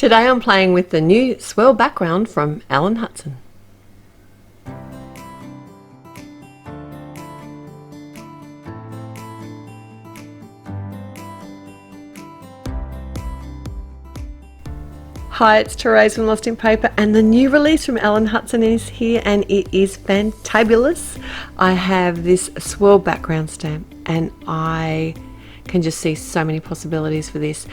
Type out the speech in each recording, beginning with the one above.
Today I'm playing with the new Swirl Background from Ellen Hutson. Hi, it's Therese from Lostinpaper, and the new release from Ellen Hutson is here and it is fantabulous. I have this swirl background stamp and I can just see so many possibilities for this.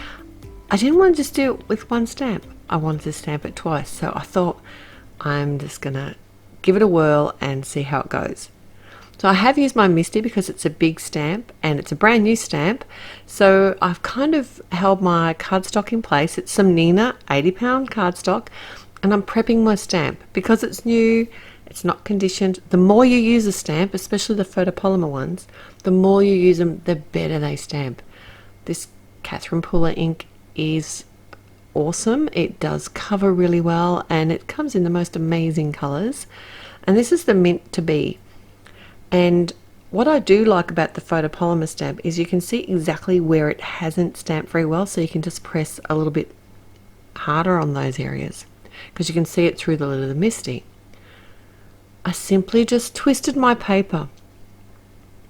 I didn't want to just do it with one stamp. I wanted to stamp it twice, so I thought I'm just gonna give it a whirl and see how it goes. So I have used my Misty because it's a big stamp and it's a brand new stamp. So I've kind of held my cardstock in place. It's some Nina 80-pound cardstock, and I'm prepping my stamp because it's new, it's not conditioned. The more you use a stamp, especially the photopolymer ones, the more you use them, the better they stamp. This Catherine Puller ink is awesome. It does cover really well and it comes in the most amazing colors. And this is the Mint to Be. And what I do like about the photopolymer stamp is you can see exactly where it hasn't stamped very well, so you can just press a little bit harder on those areas because you can see it through the lid of the Misty. I simply just twisted my paper.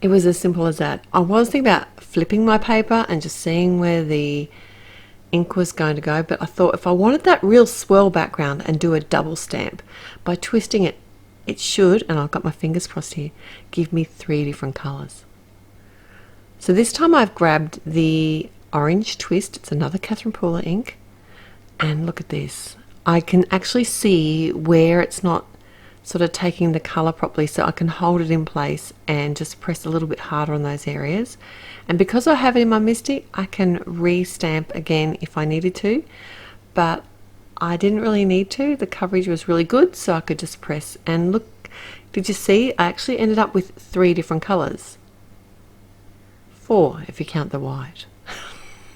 It was as simple as that. I was thinking about flipping my paper and just seeing where the ink was going to go, but I thought if I wanted that real swirl background and do a double stamp, by twisting it, it should, and I've got my fingers crossed here, give me 3 different colors. So this time I've grabbed the orange twist. It's another Catherine Puller ink, and look at this. I can actually see where it's not sort of taking the color properly, so I can hold it in place and just press a little bit harder on those areas. And because I have it in my Misty, I can re-stamp again if I needed to, but I didn't really need to. The coverage was really good, so I could just press. And look, did you see? I actually ended up with 3 different colors. 4 if you count the white.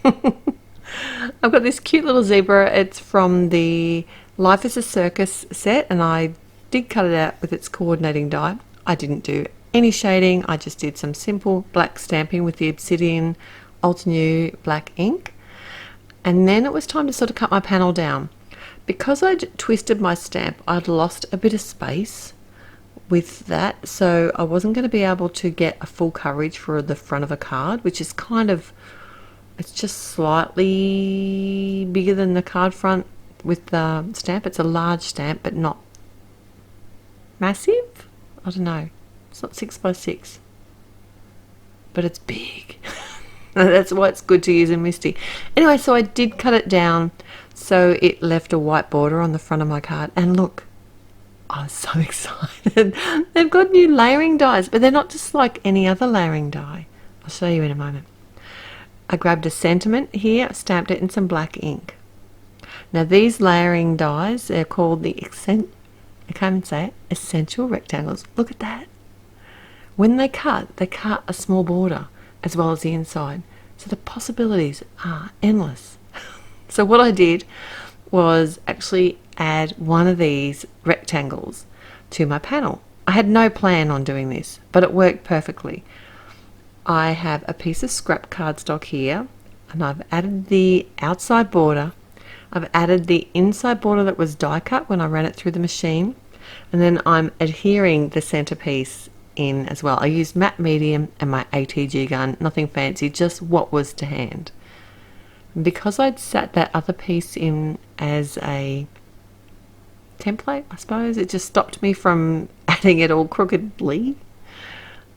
I've got this cute little zebra. It's from the Life is a Circus set, and I did cut it out with its coordinating die. I didn't do any shading. I just did some simple black stamping with the Obsidian Altenew black ink. And then it was time to sort of cut my panel down. Because I'd twisted my stamp, I'd lost a bit of space with that, so I wasn't going to be able to get a full coverage for the front of a card, which is kind of, it's just slightly bigger than the card front with the stamp. It's a large stamp, but not massive. I don't know. It's not 6 by 6, but it's big. That's why it's good to use in Misty. Anyway, so I did cut it down so it left a white border on the front of my card. And look, I was so excited. They've got new layering dies, but they're not just like any other layering die. I'll show you in a moment. I grabbed a sentiment here, stamped it in some black ink. Now these layering dies, they're called the essential rectangles. Look at that. When they cut a small border as well as the inside. So the possibilities are endless. So what I did was actually add one of these rectangles to my panel. I had no plan on doing this, but it worked perfectly. I have a piece of scrap cardstock here, and I've added the outside border. I've added the inside border that was die cut when I ran it through the machine, and then I'm adhering the centerpiece in as well. I used matte medium and my ATG gun, nothing fancy, just what was to hand. Because I'd sat that other piece in as a template, I suppose, it just stopped me from adding it all crookedly.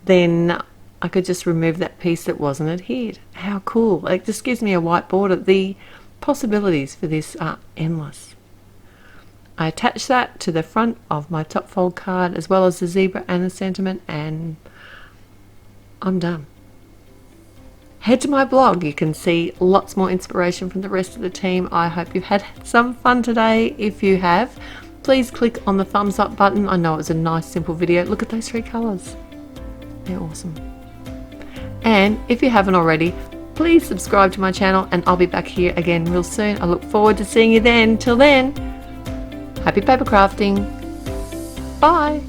Then I could just remove that piece that wasn't adhered. How cool. It just gives me a white border. The possibilities for this are endless. I attach that to the front of my top fold card as well as the zebra and the sentiment, and I'm done. Head to my blog. You can see lots more inspiration from the rest of the team. I hope you've had some fun today. If you have, please click on the thumbs up button. I know it was a nice simple video. Look at those 3 colors. They're awesome. And if you haven't already, please subscribe to my channel, and I'll be back here again real soon. I look forward to seeing you then. Till then, happy paper crafting. Bye.